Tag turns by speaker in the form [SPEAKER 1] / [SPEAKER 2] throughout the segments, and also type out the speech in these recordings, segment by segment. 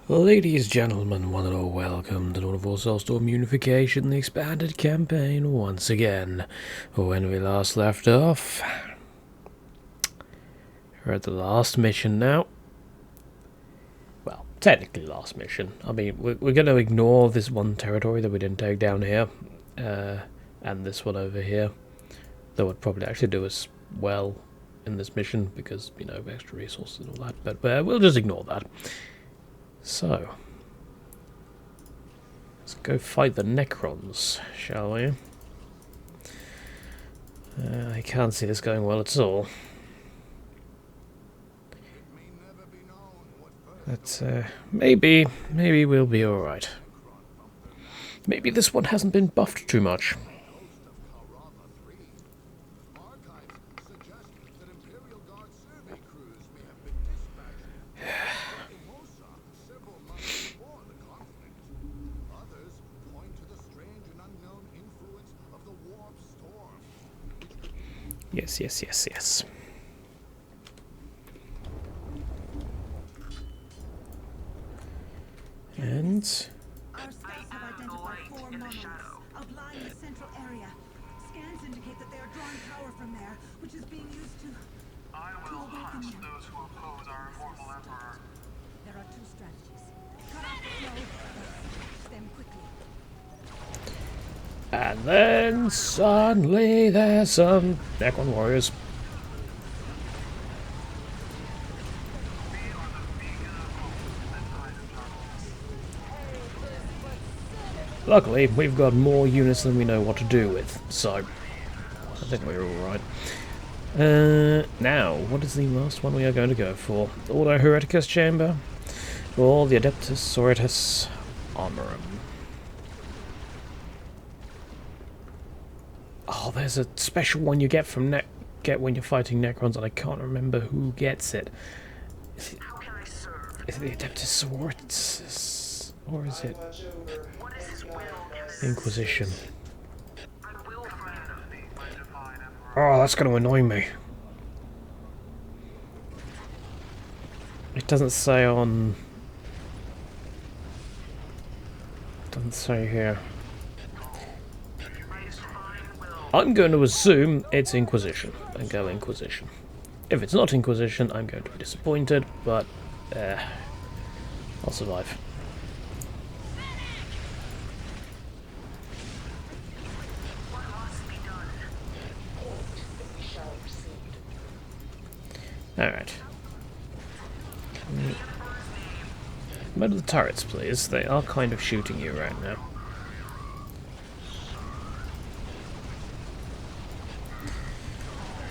[SPEAKER 1] Ladies, gentlemen, one and all, welcome to Lord of War Soulstorm Unification, the expanded campaign once again. When we last left off, we're at the last mission now. Well, technically last mission. I mean, we're going to ignore this one territory that we didn't take down here, and this one over here. That would probably actually do us well in this mission, because, you know, extra resources and all that, but we'll just ignore that. So, let's go fight the Necrons, shall we? I can't see this going well at all. But maybe we'll be alright. Maybe this one hasn't been buffed too much. Yes. And
[SPEAKER 2] Our scouts have identified 4 monoliths outlying the central area. Scans indicate that they are drawing power from there, which is being used to awaken them.
[SPEAKER 3] Those who oppose our immortal emperor.
[SPEAKER 2] There are 2 strategies. Cut off the flow, or finish them quickly.
[SPEAKER 1] And then suddenly there's some Necron warriors. Luckily, we've got more units than we know what to do with, so I think we're alright. Now, what is the last one we are going to go for? Ordo Hereticus Chamber, or the Adeptus Sororitas Armorum? Oh, there's a special one you get from when you're fighting Necrons, and I can't remember who gets it. Is it the Adeptus Sororitas, or is it Inquisition? Oh, that's going to annoy me. It doesn't say on... doesn't say here. I'm going to assume it's Inquisition, and go Inquisition. If it's not Inquisition, I'm going to be disappointed, but I'll survive. Alright. Murder the turrets, please. They are kind of shooting you right now.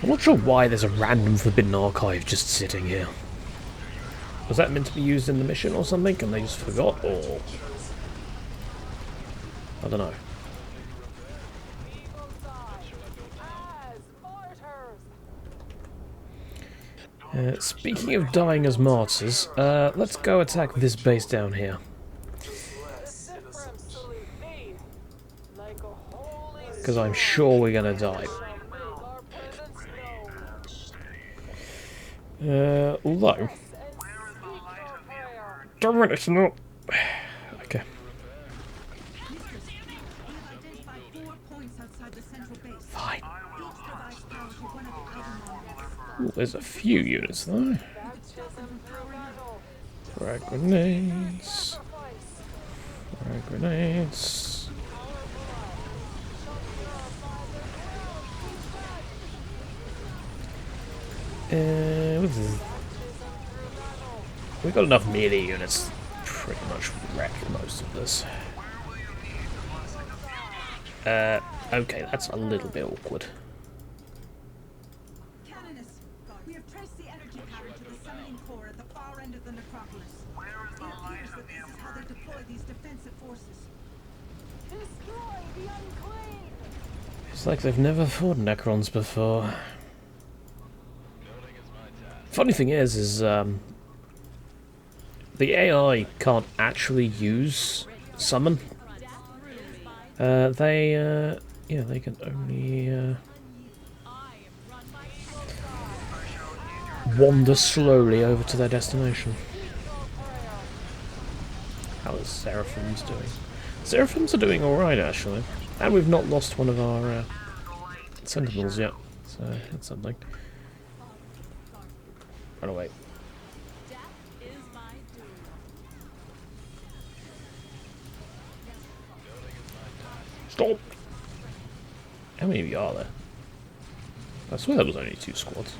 [SPEAKER 1] I'm not sure why there's a random forbidden archive just sitting here. Was that meant to be used in the mission or something, and they just forgot, or... I don't know. Speaking of dying as martyrs, let's go attack this base down here. Because I'm sure we're gonna die. Although... Damn it, it's not... Okay. Fine. Ooh, there's a few units though. Frag grenades. Frag grenades. We've got enough melee units to pretty much wreck most of this. Okay, that's a little bit awkward.
[SPEAKER 2] We have traced the energy pattern to the summoning core at the far end of the necropolis. It appears that this is how they deploy these defensive forces. Destroy the unclean!
[SPEAKER 1] It's like they've never fought Necrons before. Funny thing is the AI can't actually use summon. Yeah, they can only wander slowly over to their destination. How is Seraphim's doing? Seraphims are doing alright, actually. And we've not lost one of our sentinels yet, so that's something. Run away. Stop! How many of you are there? I swear there was only 2 squads.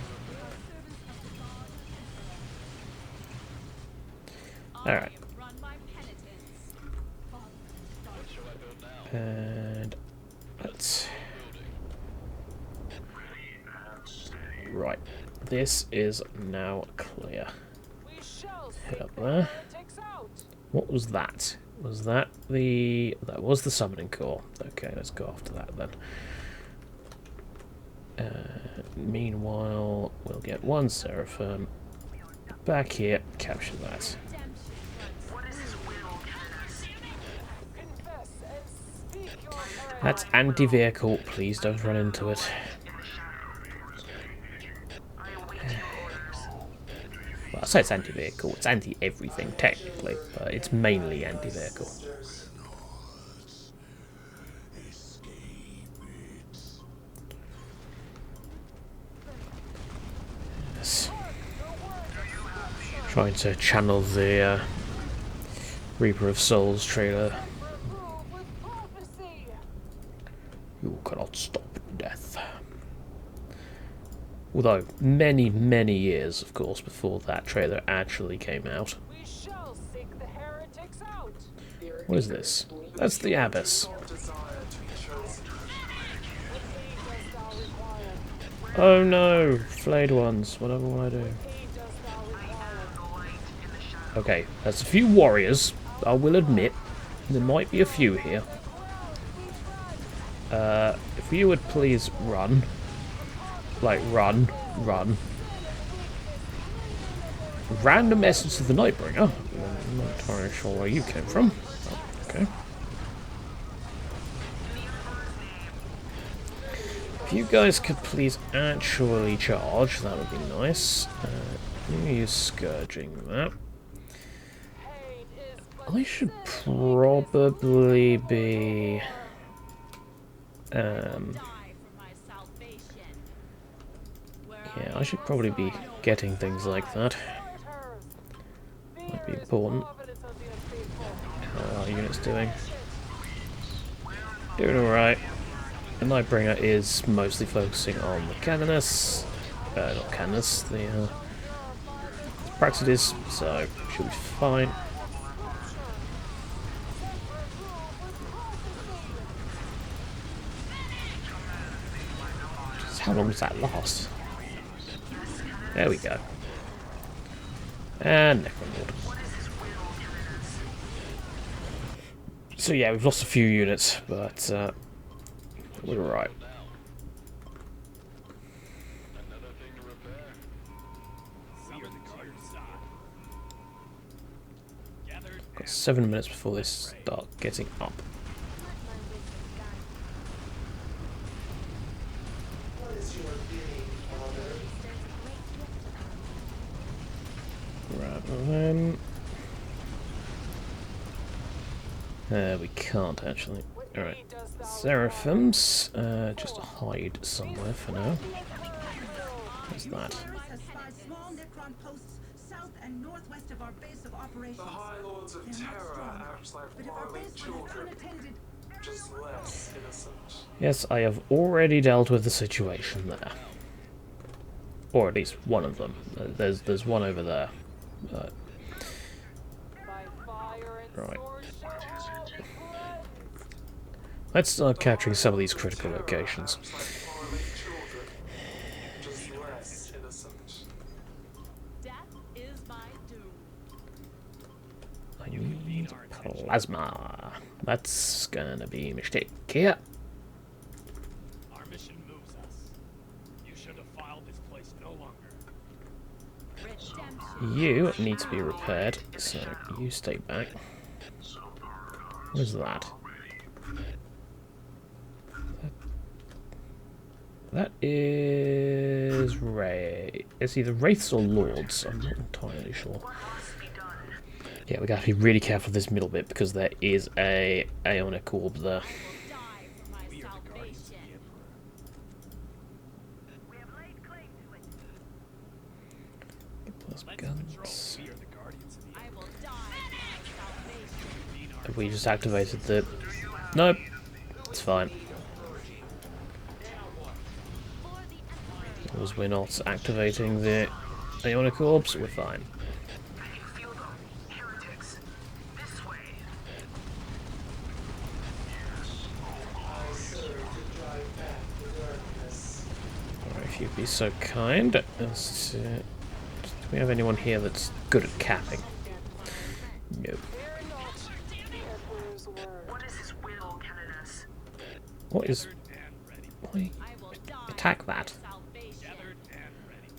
[SPEAKER 1] Alright. And let's... Right. This is now clear. Head up there. What was that? Was that the... That was the summoning core. Okay, let's go after that then. Meanwhile, we'll get 1 Seraphim back here, capture that. That's anti-vehicle, please don't run into it. Well, I say it's anti-vehicle, it's anti-everything technically, but it's mainly anti-vehicle. Yes. Trying to channel the Reaper of Souls trailer. You cannot stop death. Although, many, many years, of course, before that trailer actually came out. What is this? That's the Abyss. Oh no! Flayed ones. Whatever will I do? Okay, there's a few warriors, I will admit. There might be a few here. If you would please run. Like, run. Random essence of the Nightbringer. I'm not entirely sure where you came from. Oh, okay. If you guys could please actually charge, that would be nice. Use Scourging that. I should probably be... yeah, I should probably be getting things like that. Might be important. How are our units doing? Doing alright. The Nightbringer is mostly focusing on the Canonus. Not Canonus, the Praxidis, so should be fine. Just how long does that last? There we go. And Necromord. So yeah, we've lost a few units, but we're alright. Got 7 minutes before they start getting up. We can't actually. Alright. Seraphims, just hide somewhere for now. What's that?
[SPEAKER 3] The High Lords of Terror act like morally children, just less innocent.
[SPEAKER 1] Yes, I have already dealt with the situation there. Or at least one of them. There's one over there. Right. Let's start capturing some of these critical locations. I need plasma. That's gonna be a mistake here.
[SPEAKER 4] Our mission moves us. You should have filed this place no longer.
[SPEAKER 1] You need to be repaired, so you stay back. What is that? That is It's either Wraiths or Lords. I'm not entirely sure. Yeah, we gotta be really careful with this middle bit because there is a Aeonic orb there.
[SPEAKER 2] Die for my
[SPEAKER 4] We are the guardians of the
[SPEAKER 2] salvation.
[SPEAKER 4] Emperor.
[SPEAKER 2] We have laid claim to it.
[SPEAKER 1] Plus
[SPEAKER 4] Let's
[SPEAKER 1] guns.
[SPEAKER 4] patrol. We are the guardians of the
[SPEAKER 2] I
[SPEAKER 4] Emperor.
[SPEAKER 2] will die for my salvation.
[SPEAKER 1] Have we just activated the... Nope. It's fine.
[SPEAKER 2] For the Emperor.
[SPEAKER 1] As long as we're not activating the Aeonic orbs, we're fine.
[SPEAKER 5] Feel them. Heretics. This way.
[SPEAKER 1] Alright, if you'd be so kind as to... Do we have anyone here that's good at capping? Nope.
[SPEAKER 5] What is his will, Caldaris?
[SPEAKER 1] What is...
[SPEAKER 4] Gathered and ready.
[SPEAKER 1] Why?
[SPEAKER 2] I will die
[SPEAKER 1] Attack
[SPEAKER 2] for my
[SPEAKER 1] that.
[SPEAKER 2] salvation.
[SPEAKER 4] Gathered and ready.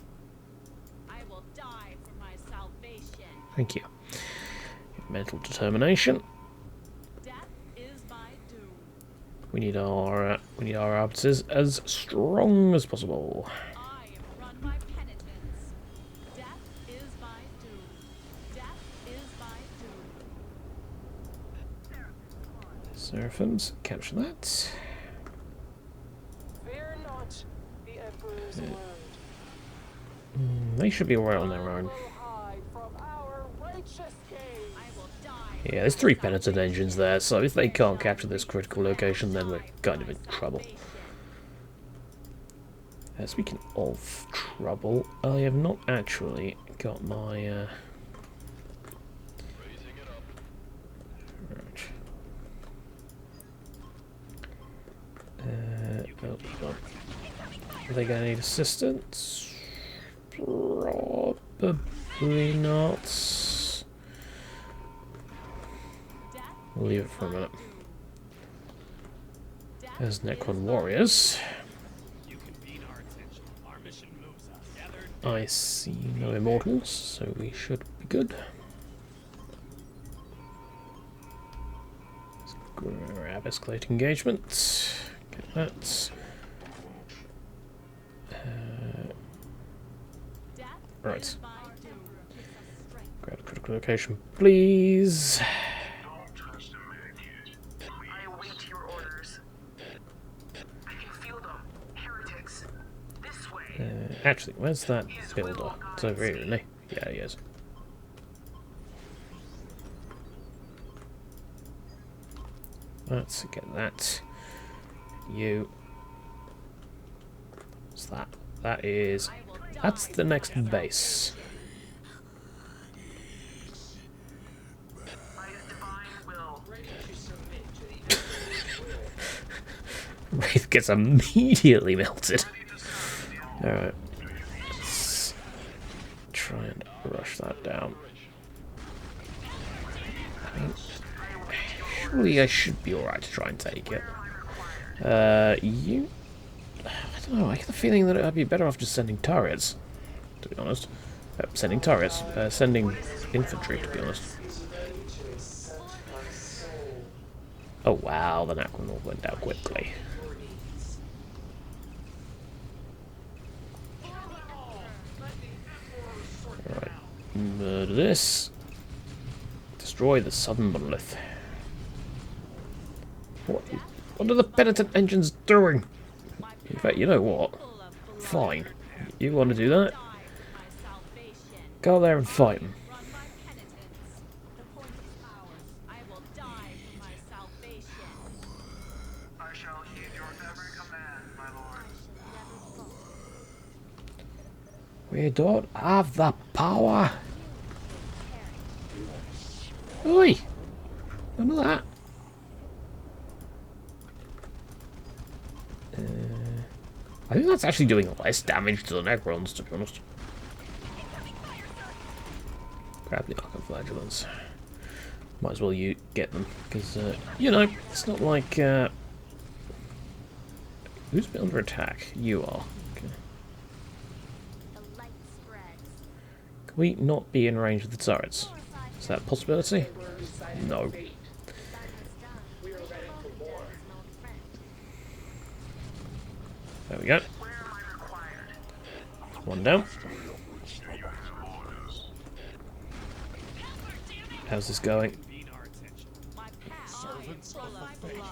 [SPEAKER 2] I will die for my salvation.
[SPEAKER 1] Thank you. Mental determination.
[SPEAKER 2] Death is my doom.
[SPEAKER 1] We need our arbiters as strong as possible.
[SPEAKER 2] I am run by penitence. Death is my doom. Death is my doom.
[SPEAKER 1] Seraphims, capture that.
[SPEAKER 6] Fear not the Emperor's word.
[SPEAKER 1] They should be alright on their own.
[SPEAKER 6] Will hide from our righteous gaze.
[SPEAKER 2] I will die.
[SPEAKER 1] Yeah, there's 3 penitent engines there, so if they can't capture this critical location, then we're kind of in trouble. Speaking of trouble, I have not actually got my... Right. Oh, oh. Are they going to need assistance? Probably not. We'll leave it for a minute. There's Necron warriors.
[SPEAKER 4] You convene our attention. Our mission moves us. Gathered.
[SPEAKER 1] I see no immortals, so we should be good. Let's grab escalate engagement. Get that. Right. Grab critical location, please.
[SPEAKER 5] I await your orders. I can feel them. Heretics. This way.
[SPEAKER 1] Actually, where's that builder? It's over here, isn't he? Yeah, he is. Let's get that. You. What's that? That is... That's the next base.
[SPEAKER 5] By his divine will.
[SPEAKER 1] Wraith gets immediately melted. Alright. Let's try and rush that down. I mean, surely I should be alright to try and take it. You... I don't know, I get the feeling that I'd be better off just sending turrets, to be honest. Sending turrets. Sending infantry, to be honest. Oh wow, the Necron all went down quickly. Alright, murder this. Destroy the southern monolith. What are the penitent engines doing? In fact, you know what? Fine. You want to do that? Go there and fight them.
[SPEAKER 2] Run by penitence. The point is ours. I will die for my salvation.
[SPEAKER 5] I shall heed your every command, my lord.
[SPEAKER 1] We don't have the power. Oi! None of that. I think that's actually doing less damage to the Necrons, to be honest. Grab the Arc of Flagellants. Might as well you get them, because, you know, it's not like, who's been under attack? You are. Okay.
[SPEAKER 2] The light spreads.
[SPEAKER 1] Can we not be in range of the turrets? Is that a possibility? No. There we go.
[SPEAKER 5] Where am I required?
[SPEAKER 1] One down. How's this going?
[SPEAKER 4] Convene our attention.
[SPEAKER 6] Servants of the faith,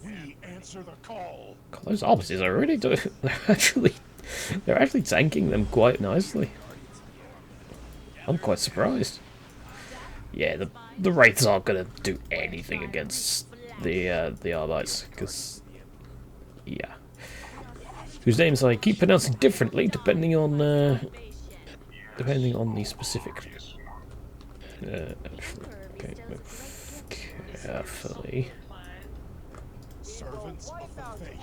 [SPEAKER 6] we answer the call.
[SPEAKER 1] God, those armistices are really doing. They're actually tanking them quite nicely. I'm quite surprised. Yeah, the Wraiths aren't gonna do anything against the Arbites, because yeah, whose names I keep pronouncing differently depending on the specific. Okay, move carefully.
[SPEAKER 6] Servants of the faith,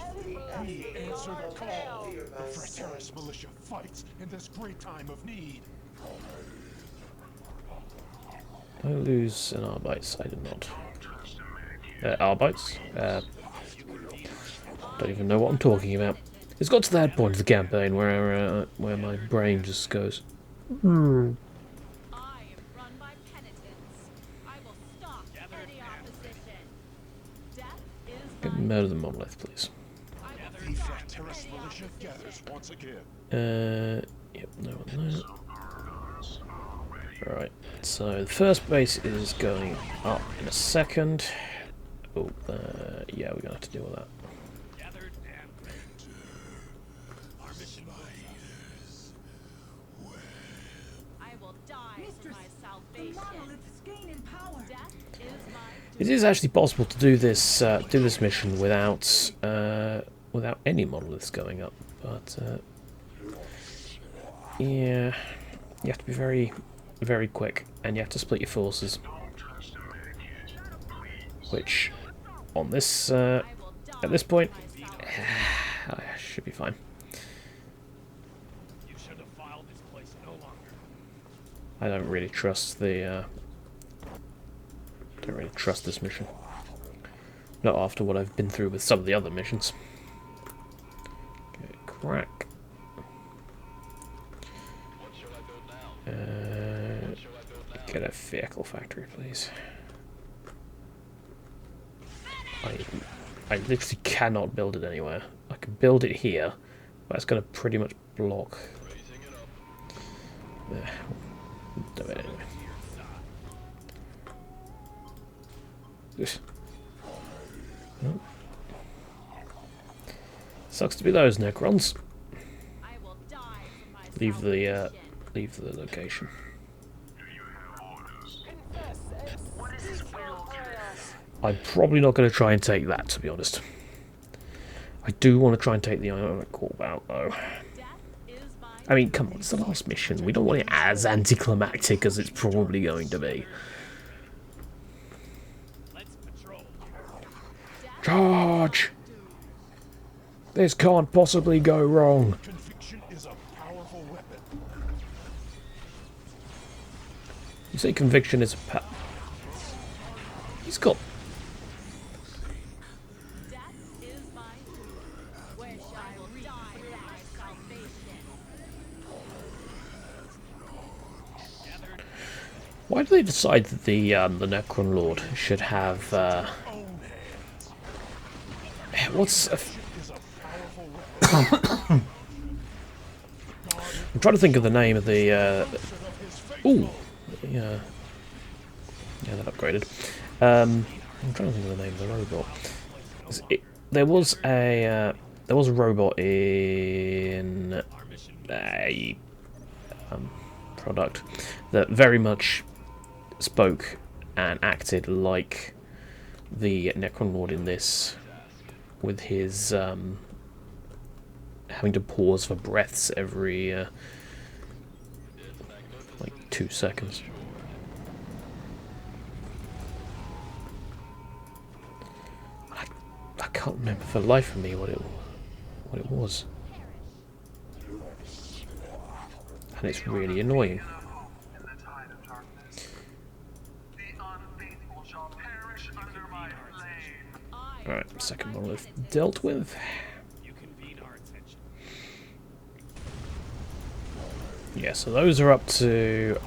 [SPEAKER 6] we answer the call. The Frateris militia fights in this great time of need.
[SPEAKER 1] I lose an Arbites. I did not. Arbites? Don't even know what I'm talking about. It's got to that point of the campaign where my brain just goes.
[SPEAKER 7] I am run by penitence. I will stop any opposition. Death is
[SPEAKER 1] Get
[SPEAKER 7] my
[SPEAKER 1] murder the monolith, please.
[SPEAKER 6] The Frateris militia gathers once again.
[SPEAKER 1] Yep, no one there. Right, so the first base is going up in a second. Oh, yeah, we're gonna have to deal with that.
[SPEAKER 4] Gathered and ready. Our mission moves us.
[SPEAKER 7] I will die for
[SPEAKER 2] Mistress,
[SPEAKER 7] my
[SPEAKER 2] the
[SPEAKER 7] salvation.
[SPEAKER 2] monoliths gain in power.
[SPEAKER 7] Death is my
[SPEAKER 1] It is actually possible to do this mission without any monoliths going up, but yeah, you have to be very, very quick, and you have to split your forces, which on this at this point should be fine.
[SPEAKER 4] You should have filed this place no longer.
[SPEAKER 1] I don't really trust the don't really trust this mission. Not after what I've been through with some of the other missions. Okay, crack. Get a vehicle factory, please. I literally cannot build it anywhere. I can build it here, but it's going to pretty much block. There. Do it anyway. Well, sucks to be those Necrons.
[SPEAKER 7] I will die for my
[SPEAKER 1] Leave the
[SPEAKER 7] salvation.
[SPEAKER 1] leave the location.
[SPEAKER 5] What is his will to this?
[SPEAKER 1] I'm probably not going to try and take that, to be honest. I do want to try and take the Ionic Corp out, though.
[SPEAKER 7] Death is my
[SPEAKER 1] I mean, come on, it's the last mission. We don't want it as anticlimactic as it's probably going to be.
[SPEAKER 4] Let's patrol.
[SPEAKER 1] Charge! This can't possibly go wrong.
[SPEAKER 6] Conviction is a powerful weapon.
[SPEAKER 1] You say conviction is a He's got...
[SPEAKER 7] death is my doom. Wish I will die for my salvation.
[SPEAKER 1] Why do they decide that the Necron Lord should have, what's...
[SPEAKER 6] Is a powerful weapon.
[SPEAKER 1] I'm trying to think of the name of the, ooh! Yeah, that upgraded. I'm trying to think of the name of the robot. There was a robot in a product that very much spoke and acted like the Necron Lord in this, with his having to pause for breaths every like 2 seconds. I can't remember for the life of me what it was, and it's really annoying.
[SPEAKER 3] In the tide of darkness, the unfaithful shall perish under my flame.
[SPEAKER 1] Alright, second monolith dealt with.
[SPEAKER 4] You convene our attention.
[SPEAKER 1] Yeah, so those are up to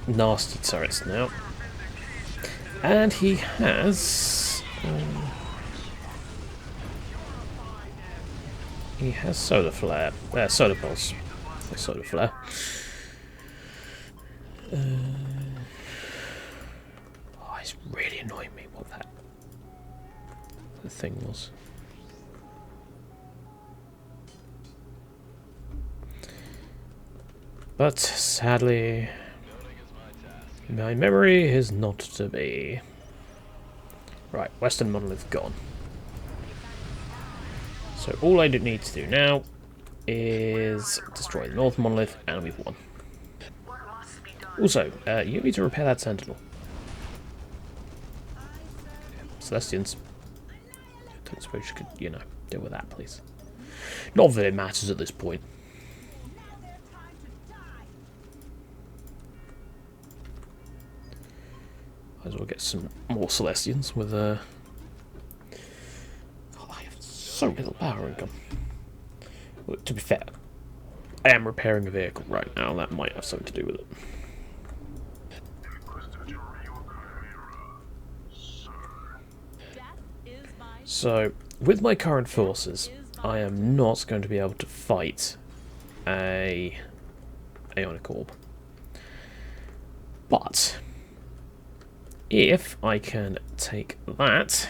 [SPEAKER 1] nasty turrets now. And he has solar flare. Solar pulse. Solar flare. Oh, it's really annoying me what that the thing was. But sadly, my memory is not to be. Right, Western Monolith gone. So all I need to do now is destroy the North Monolith, and we've won.
[SPEAKER 5] What must be done?
[SPEAKER 1] Also, you need to repair that Sentinel. Celestians. I don't suppose you could, you know, deal with that, please. Not that it matters at this point.
[SPEAKER 2] Now their time to die.
[SPEAKER 1] Might as well get some more Celestians with Oh, I have so little power income. Well, to be fair, I am repairing a vehicle right now. That might have something to do with it. So, with my current forces, I am not going to be able to fight a Ionic Orb. But if I can take that,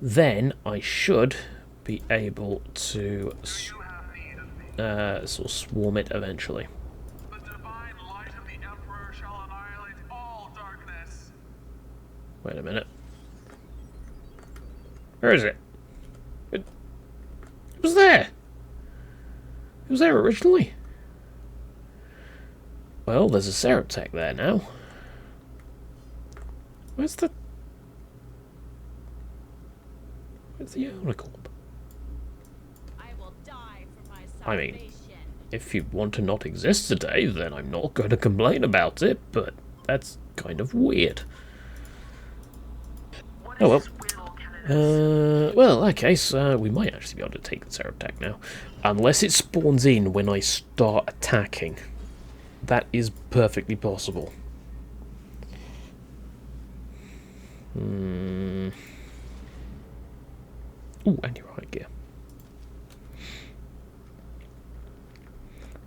[SPEAKER 1] then I should be able to sort of swarm it eventually.
[SPEAKER 3] The divine light of the Emperor shall annihilate all darkness.
[SPEAKER 1] Wait a minute. Where is it? It was there! It was there originally. Well, there's a Ceratech there now. Where's the Ionic Orb?
[SPEAKER 7] I will die for my
[SPEAKER 1] I mean,
[SPEAKER 7] salvation.
[SPEAKER 1] if you want to not exist today, then I'm not going to complain about it, but that's kind of weird.
[SPEAKER 5] What
[SPEAKER 1] Oh well.
[SPEAKER 5] is this will, Caldaris?
[SPEAKER 1] Well, in that case, we might actually be able to take the Ceratech now. Unless it spawns in when I start attacking. That is perfectly possible. Ooh, anti-riot gear.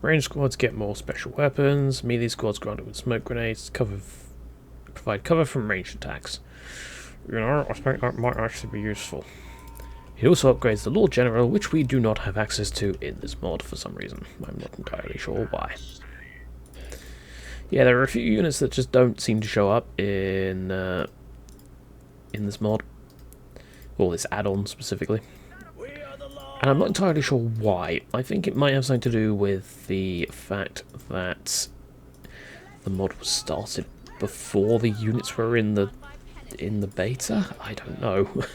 [SPEAKER 1] Range squads get more special weapons. Melee squads granted with smoke grenades. Provide cover from ranged attacks. You know, I think that might actually be useful. It also upgrades the Lord General, which we do not have access to in this mod for some reason. I'm not entirely sure why. Yeah, there are a few units that just don't seem to show up in this mod. Or this add-on specifically. And I'm not entirely sure why. I think it might have something to do with the fact that the mod was started before the units were in the beta? I don't know.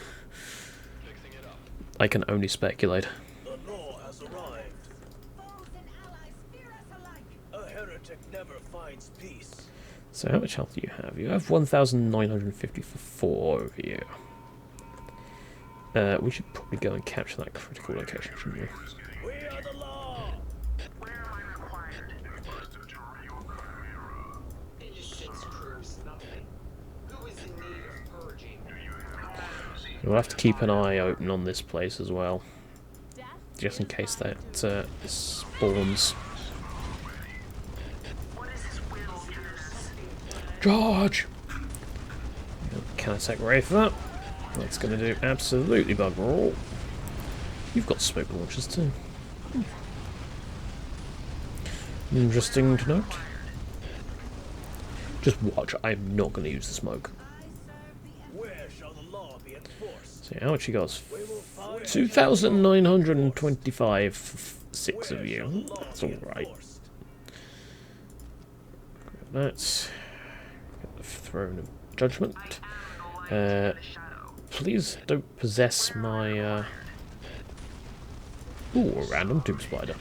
[SPEAKER 1] I can only speculate.
[SPEAKER 4] The law has arrived.
[SPEAKER 2] Foes and allies fear us alike.
[SPEAKER 4] A heretic never finds peace.
[SPEAKER 1] So how much health do you have? You have 1,950 for 4 of you. We should probably go and capture that critical location, shouldn't we?
[SPEAKER 4] We are the law.
[SPEAKER 5] Where am I required?
[SPEAKER 8] Innocence proves nothing. Who is in need of purging?
[SPEAKER 1] We'll have to keep an eye open on this place as well,
[SPEAKER 7] Death
[SPEAKER 1] just in
[SPEAKER 7] is
[SPEAKER 1] case
[SPEAKER 7] my
[SPEAKER 1] that
[SPEAKER 7] doom.
[SPEAKER 1] spawns.
[SPEAKER 5] What is this will, Caldaris?
[SPEAKER 1] Charge! Counter-attack ray for that. That's going to do absolutely bugger all. You've got smoke launchers too. Interesting to note. Just watch, I'm not going to use the smoke.
[SPEAKER 4] Where shall the law be enforced?
[SPEAKER 1] So how much you got?
[SPEAKER 4] We will find
[SPEAKER 1] 2,925 for 6 of
[SPEAKER 4] Where shall
[SPEAKER 1] you.
[SPEAKER 4] the law
[SPEAKER 1] That's
[SPEAKER 4] be
[SPEAKER 1] alright.
[SPEAKER 4] enforced?
[SPEAKER 1] That's the Throne of Judgment.
[SPEAKER 5] I am the light in the shadow.
[SPEAKER 1] Please don't possess my Ooh, a random tube spider.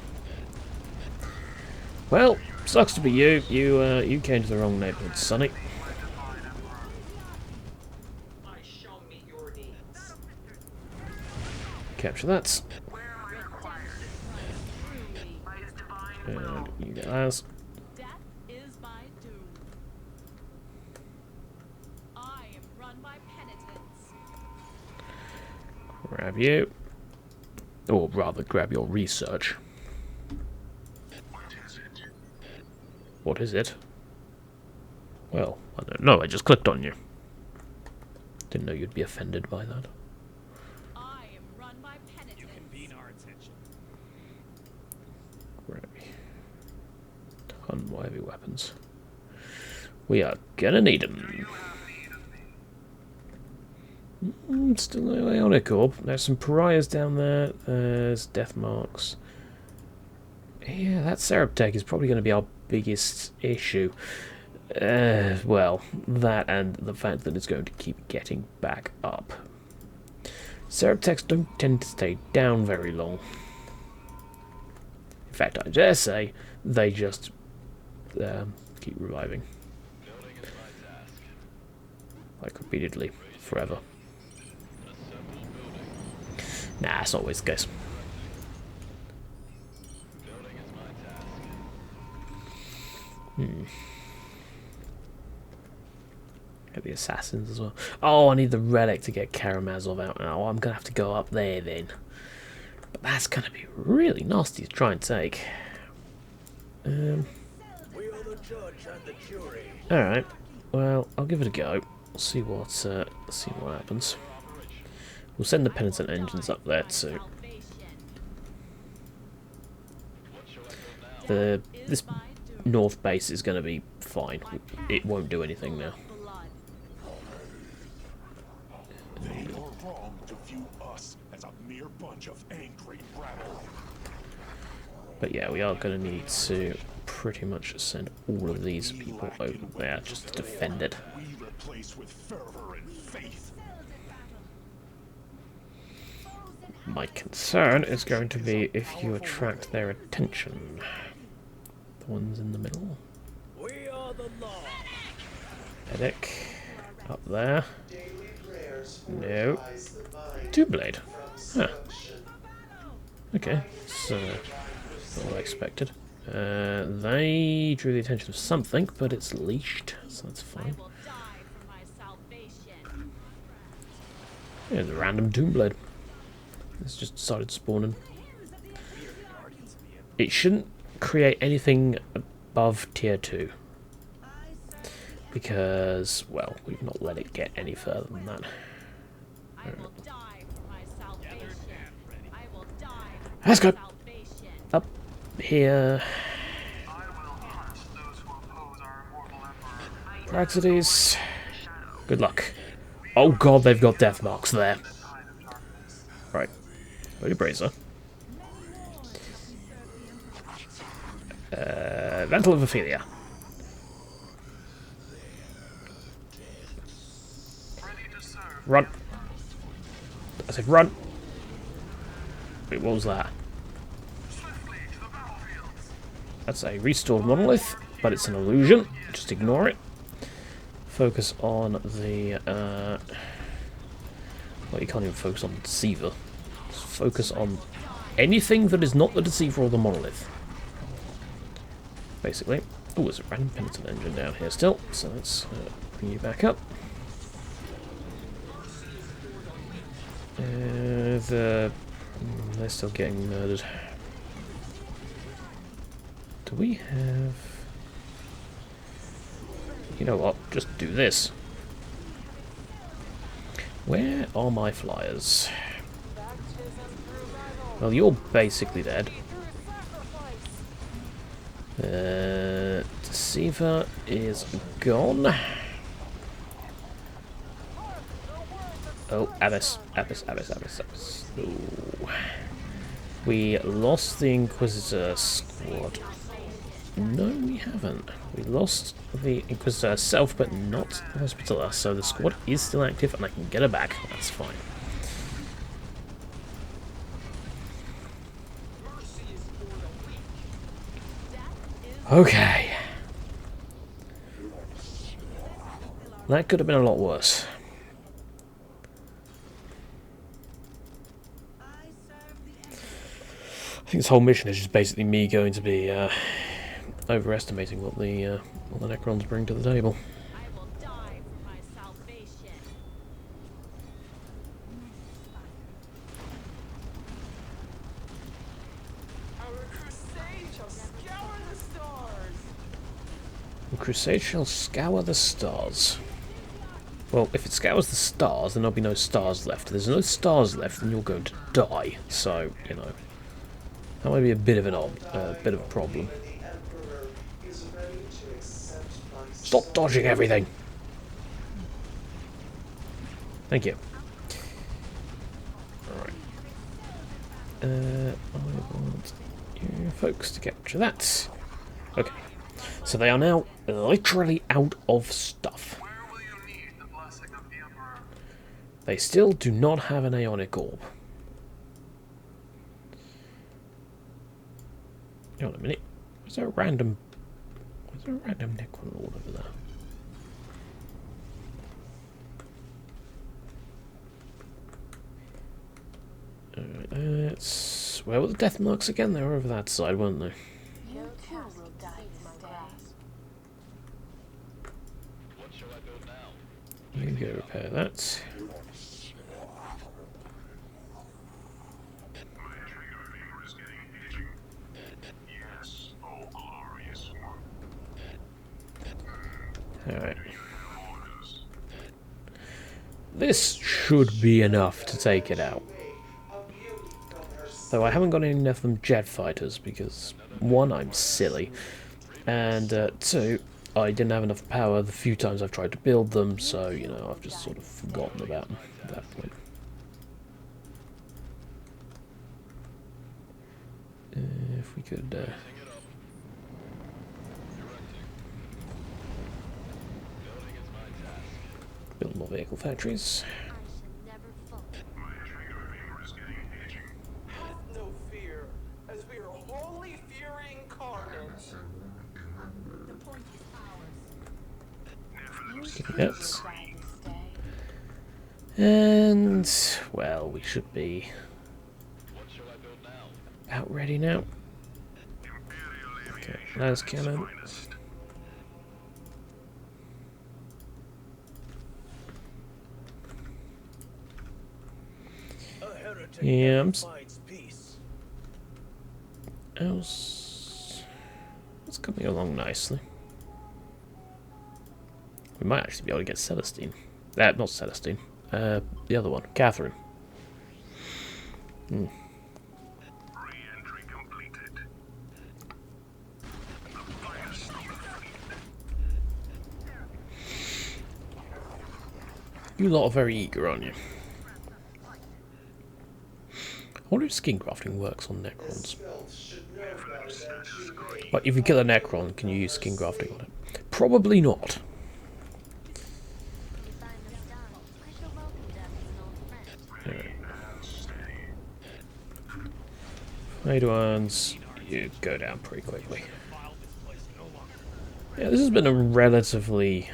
[SPEAKER 1] Well, sucks to be you. You came to the wrong neighborhood, Sonny.
[SPEAKER 8] I shall meet your needs.
[SPEAKER 1] Capture that.
[SPEAKER 5] Where am I required?
[SPEAKER 7] Truly,
[SPEAKER 5] By his divine will.
[SPEAKER 1] And you get that.
[SPEAKER 7] death is my doom. I am run by penitence.
[SPEAKER 1] Grab you. Or rather, grab your research. What is it? Well, I don't know, I just clicked on you. Didn't know you'd be offended by that.
[SPEAKER 7] I am run by penitence.
[SPEAKER 4] You convene our attention.
[SPEAKER 1] Right. Ton more heavy weapons. We are gonna need them. Still no Ionic Orb. There's some pariahs down there. There's death marks. Yeah, that Seraptech is probably going to be our biggest issue. Well, that and the fact that it's going to keep getting back up. Seraptechs don't tend to stay down very long. In fact, I dare say they just keep reviving. Like repeatedly, forever. Nah, that's not always the case. Get the assassins as well. Oh, I need the relic to get Karamazov out now. I'm gonna have to go up there then. But that's gonna be really nasty to try and take. Alright. Well, I'll give it a go. See what happens. We'll send the penitent engines up there too. This north base is going to be fine. It won't do anything now.
[SPEAKER 6] They are wrong to view us as a mere bunch of angry rabble.
[SPEAKER 1] But yeah, we are going to need to pretty much send all of these people over there just to defend it.
[SPEAKER 6] We replace with fervor and faith.
[SPEAKER 1] My concern is going to be if you attract their attention. The ones in the middle.
[SPEAKER 8] We are the law.
[SPEAKER 1] Medic. Up there. No. Two-blade. Huh. Okay. So, not what I expected. They drew the attention of something, but it's leashed, so that's fine. There's a random Doomblade. It's just started spawning. It shouldn't create anything above tier 2. Because, well, we've not let it get any further than that. Let's go! Up here. Praxides. Good luck. Oh god, they've got death marks there. Right. Holy Brazier. Mantle of Ophelia. Run. I said run. Wait, what was that? That's a restored monolith, but it's an illusion. Just ignore it. Focus on the, well, you can't even focus on the Deceiver. Just focus on anything that is not the Deceiver or the monolith. Basically. Oh, there's a random penitent engine down here still, so let's bring you back up. They're still getting murdered. Do we have... You know what? Just do this. Where are my flyers? Well, you're basically dead. Deceiver is gone. Oh, Abyss. Ooh. We lost the Inquisitor squad. No, we haven't. We lost the Inquisitor herself, but not the Hospitaller, so the squad is still active and I can get her back. That's fine. Okay. That could have been a lot worse. I think this whole mission is just basically me going to be overestimating what the Necrons bring to the table.
[SPEAKER 7] I will die for my salvation.
[SPEAKER 5] Our crusade shall scour the stars.
[SPEAKER 1] The crusade shall scour the stars. Well, if it scours the stars, then there'll be no stars left. If there's no stars left, then you're going to die. So, you know, that might be a bit of bit of a problem. Stop dodging everything. Thank you. All right. I want you folks to capture that. Okay. So they are now literally out of stuff.
[SPEAKER 3] Where will you need the blessing of the Emperor?
[SPEAKER 1] They still do not have an Aeonic Orb. Hang on a minute. Was there a random Necron Lord over there? Alright, where were the death marks again? They were over that side, weren't they?
[SPEAKER 7] You too will die this day.
[SPEAKER 4] What shall I build now?
[SPEAKER 1] You go repair that.
[SPEAKER 3] My trigger finger is getting itchy. Yes, oh glorious one.
[SPEAKER 1] Alright. This should be enough to take it out. Though I haven't got any of them jet fighters because, one, I'm silly, and two, I didn't have enough power the few times I've tried to build them, so, you know, I've just sort of forgotten about them at that point. If we could build more vehicle factories.
[SPEAKER 3] My trigger finger is getting itchy.
[SPEAKER 8] Have no fear, as we are wholly fearing carnage.
[SPEAKER 2] The point is ours.
[SPEAKER 1] Yes. And, well, we should be
[SPEAKER 4] What shall I build now?
[SPEAKER 1] about ready now.
[SPEAKER 3] Imperial
[SPEAKER 1] Okay,
[SPEAKER 3] aviation
[SPEAKER 1] las
[SPEAKER 3] at its
[SPEAKER 1] cannon.
[SPEAKER 3] finest.
[SPEAKER 4] A heretic
[SPEAKER 1] Yeah,
[SPEAKER 4] never
[SPEAKER 1] I'm
[SPEAKER 4] finds peace.
[SPEAKER 1] It's coming along nicely. We might actually be able to get Celestine. Not Celestine. The other one, Catherine.
[SPEAKER 3] Re-entry completed. The finest of the fleet.
[SPEAKER 1] You lot are very eager, aren't you? I wonder if skin crafting works on Necrons. Like, if you kill a Necron, can you use skin crafting on it? Probably not. Made ones, you go down pretty quickly. Yeah, this has been a relatively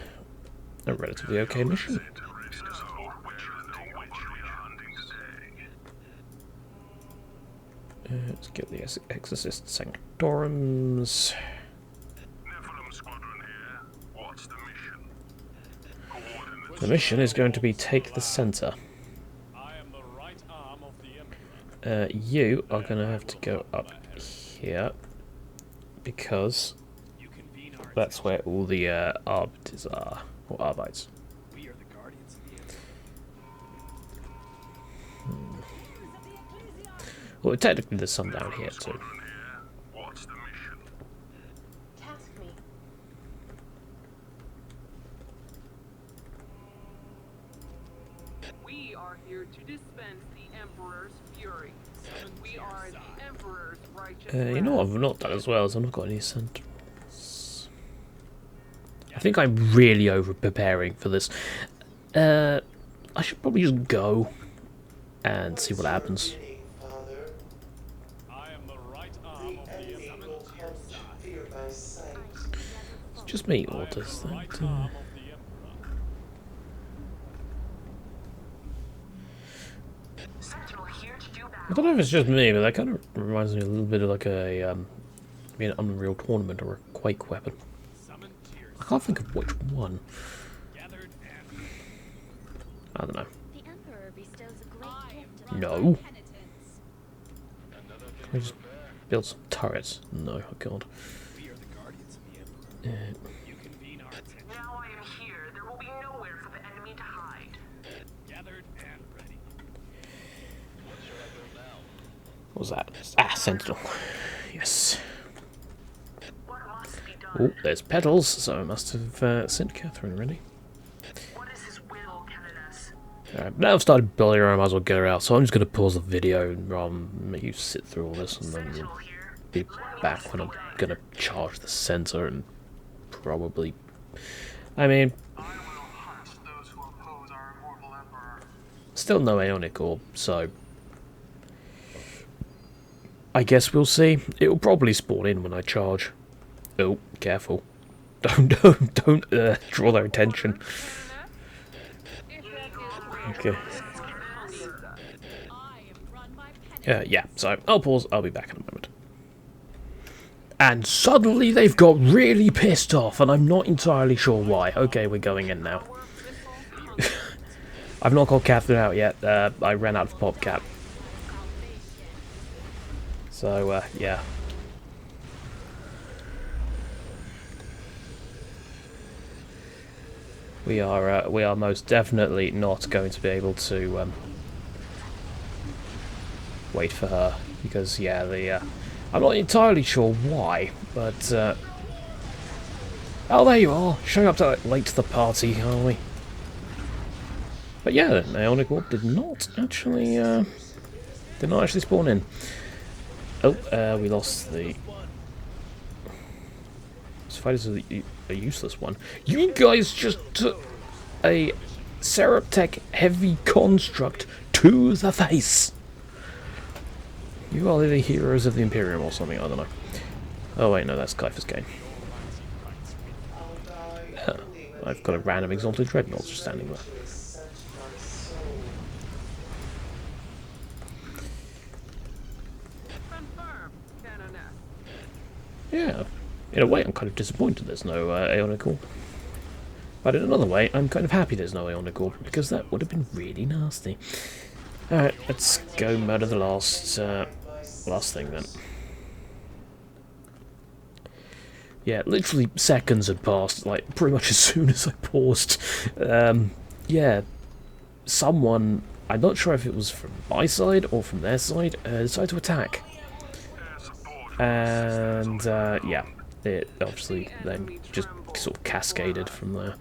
[SPEAKER 1] okay mission.
[SPEAKER 3] So, which is the witch we are hunting today?
[SPEAKER 1] Let's get the Exorcist Sanctorums.
[SPEAKER 3] Nephilim Squadron here. What's the mission? Coordinates.
[SPEAKER 1] The mission is going to be take the center.
[SPEAKER 4] I am the right arm of the Emperor.
[SPEAKER 1] You are going to have to go up here because
[SPEAKER 4] You convene our
[SPEAKER 1] that's where all the arbiters are, or arbites.
[SPEAKER 4] We are the guardians of the Emperor.
[SPEAKER 1] Well, technically there's some down here too.
[SPEAKER 3] Squadron here. What's the mission?
[SPEAKER 7] Task me.
[SPEAKER 5] We are here to dispense the Emperor's fury. We are the Emperor's righteous
[SPEAKER 1] You know what I've not done as well is I've not got any centers. I think I'm really over preparing for this. I should probably just go and see what happens.
[SPEAKER 4] I am the right arm of the Emperor.
[SPEAKER 1] It's just me, or does
[SPEAKER 4] Right
[SPEAKER 1] that?
[SPEAKER 4] arm of the Emperor.
[SPEAKER 5] Sentinel here to do
[SPEAKER 1] I
[SPEAKER 5] battle.
[SPEAKER 1] don't know if it's just me, but that kind of reminds me a little bit of like an Unreal Tournament or a Quake weapon.
[SPEAKER 4] Summon tears.
[SPEAKER 1] I can't think of which one.
[SPEAKER 4] Gathered and
[SPEAKER 1] I don't know.
[SPEAKER 7] The Emperor bestows a great gift of
[SPEAKER 1] No.
[SPEAKER 2] Penitence.
[SPEAKER 1] I just build some turrets. No, oh god.
[SPEAKER 4] we are the guardians of the Emperor. You convene
[SPEAKER 1] What was that? Ah, Sentinel. Yes.
[SPEAKER 5] What must be done?
[SPEAKER 1] Oh, there's petals, so I must have sent Catherine already.
[SPEAKER 5] What is his will, Caldaris?
[SPEAKER 1] Alright, now I've started building her, I might as well get her out, so I'm just going to pause the video and make you sit through all this, and then we'll
[SPEAKER 5] Sentinel here.
[SPEAKER 1] be back when I'm going to charge the sensor and probably... I mean,
[SPEAKER 3] I will hunt those who oppose our immortal emperor.
[SPEAKER 1] still no Aeonic Orb, so... I guess we'll see. It'll probably spawn in when I charge. Oh, careful. Don't draw their attention. Okay. Yeah, so I'll pause, I'll be back in a moment. And suddenly they've got really pissed off, and I'm not entirely sure why. Okay, we're going in now. I've not got Catherine out yet, I ran out of pop cap. So, yeah. We are most definitely not going to be able to wait for her, because yeah, I'm not entirely sure why, but oh, there you are, showing up late to the party, are we? But yeah, Aeonic Orb did not actually spawn in. Oh, we lost the... This fight is a useless one. You guys just took a Seraptech heavy construct to the face! You are the heroes of the Imperium or something, I don't know. Oh wait, no, that's Kiefer's game. I've got a random Exalted Dreadnought just standing there. Yeah, in a way I'm kind of disappointed there's no Aeonic Orb. But in another way, I'm kind of happy there's no Aeonic Orb, because that would have been really nasty. Alright, let's go murder the last thing then. Yeah, literally seconds had passed, like, pretty much as soon as I paused. Yeah, someone, I'm not sure if it was from my side or from their side, decided to attack. And, yeah, it obviously then just sort of cascaded from there.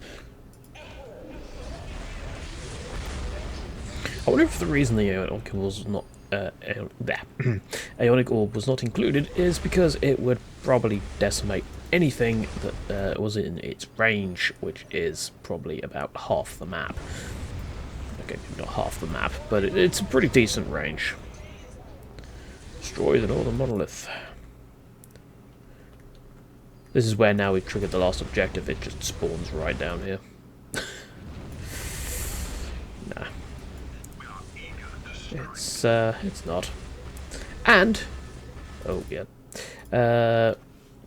[SPEAKER 1] I wonder if the reason the Aeonic Orb was not Aeonic Orb was not included is because it would probably decimate anything that was in its range, which is probably about half the map. Okay, maybe not half the map, but it's a pretty decent range. Destroy the Northern Monolith. This is where now we've triggered the last objective, it just spawns right down here. Nah. It's not. And, oh yeah,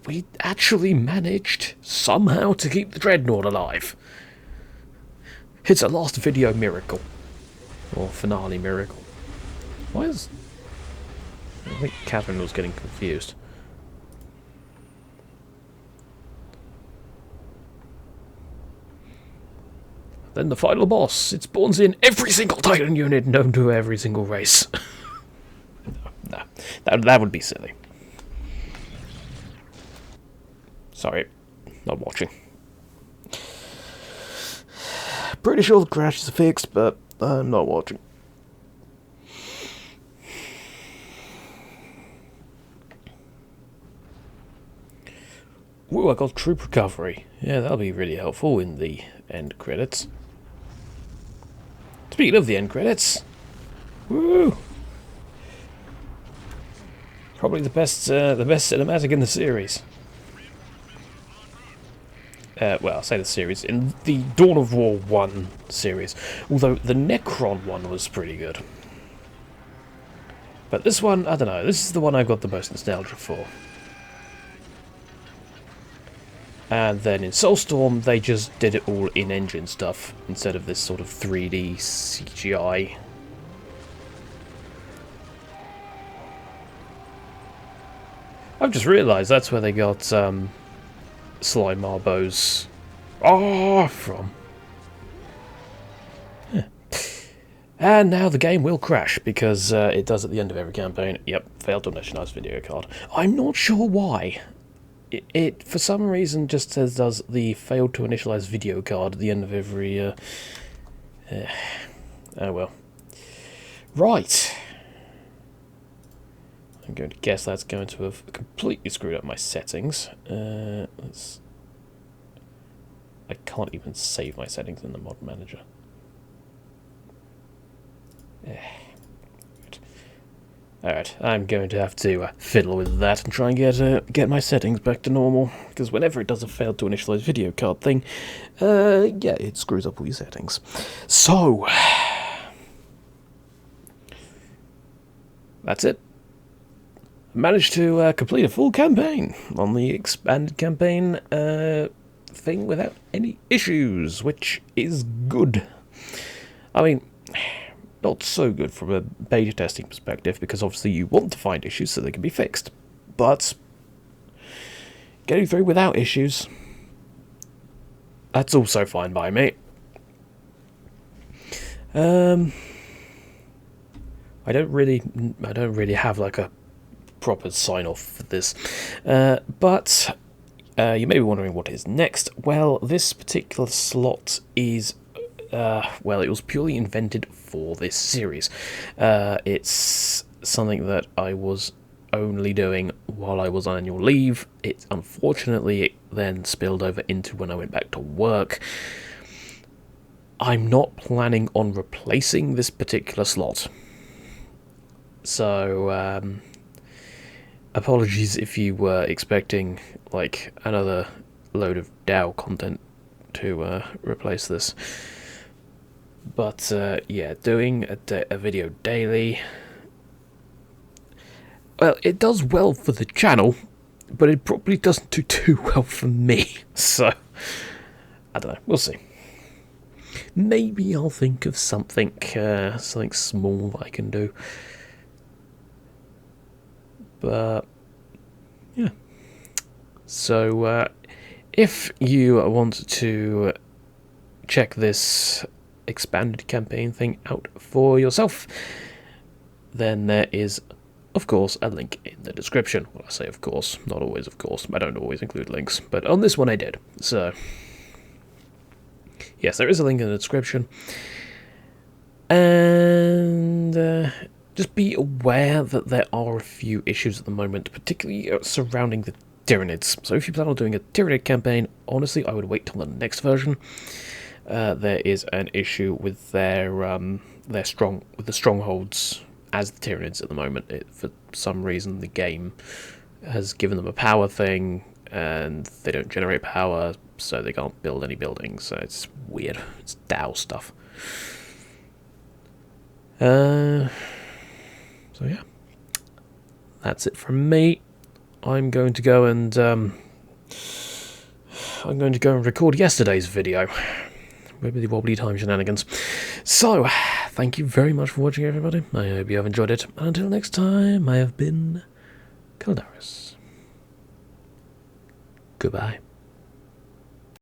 [SPEAKER 1] we actually managed somehow to keep the Dreadnought alive. It's a last video miracle. Or finale miracle. Why is... I think Catherine was getting confused. Then the final boss. It spawns in every single Titan unit known to every single race. No, that would be silly. Sorry, not watching. Pretty sure the crash is fixed, but I'm not watching. Ooh, I got troop recovery. Yeah, that'll be really helpful in the end credits. Speaking of the end credits, woo! Probably the best cinematic in the series. Well, I'll say the series in the Dawn of War 1 series. Although the Necron one was pretty good, but this one, I don't know. This is the one I've got the most nostalgia for. And then in Soulstorm, they just did it all in-engine stuff, instead of this sort of 3D CGI. I've just realised that's where they got Slime Marbo's from. Yeah. And now the game will crash, because it does at the end of every campaign. Yep, failed to initialize video card. I'm not sure why. It for some reason, just says does the failed to initialize video card at the end of every... oh well. Right. I'm going to guess that's going to have completely screwed up my settings. I can't even save my settings in the mod manager. Alright, I'm going to have to fiddle with that and try and get my settings back to normal, because whenever it does a failed to initialize video card thing, yeah, it screws up all your settings. So, that's it. I managed to complete a full campaign on the expanded campaign thing without any issues, which is good. I mean, not so good from a beta testing perspective, because obviously you want to find issues so they can be fixed. But getting through without issues, that's also fine by me. I don't really have like a proper sign off for this, but you may be wondering what is next. Well, this particular slot is well, it was purely invented for this series. It's something that I was only doing while I was on annual leave. Unfortunately, it then spilled over into when I went back to work. I'm not planning on replacing this particular slot. So, apologies if you were expecting, like, another load of DAO content to replace this. But, yeah, doing a video daily, well, it does well for the channel, but it probably doesn't do too well for me. So, I don't know, we'll see. Maybe I'll think of something small that I can do. But, yeah. So, if you want to check this expanded campaign thing out for yourself, then there is, of course, a link in the description. Well, I say of course, not always of course. I don't always include links, but on this one I did. So, yes, there is a link in the description. And just be aware that there are a few issues at the moment, particularly surrounding the Tyranids. So if you plan on doing a Tyranid campaign, honestly, I would wait till the next version. There is an issue with the strongholds as the Tyranids at the moment. For some reason, the game has given them a power thing, and they don't generate power, so they can't build any buildings. So it's weird. It's DAO stuff. So yeah, that's it from me. I'm going to go and record yesterday's video. Wibbly wobbly time shenanigans. So, thank you very much for watching, everybody. I hope you have enjoyed it. And until next time, I have been Caldaris. Goodbye.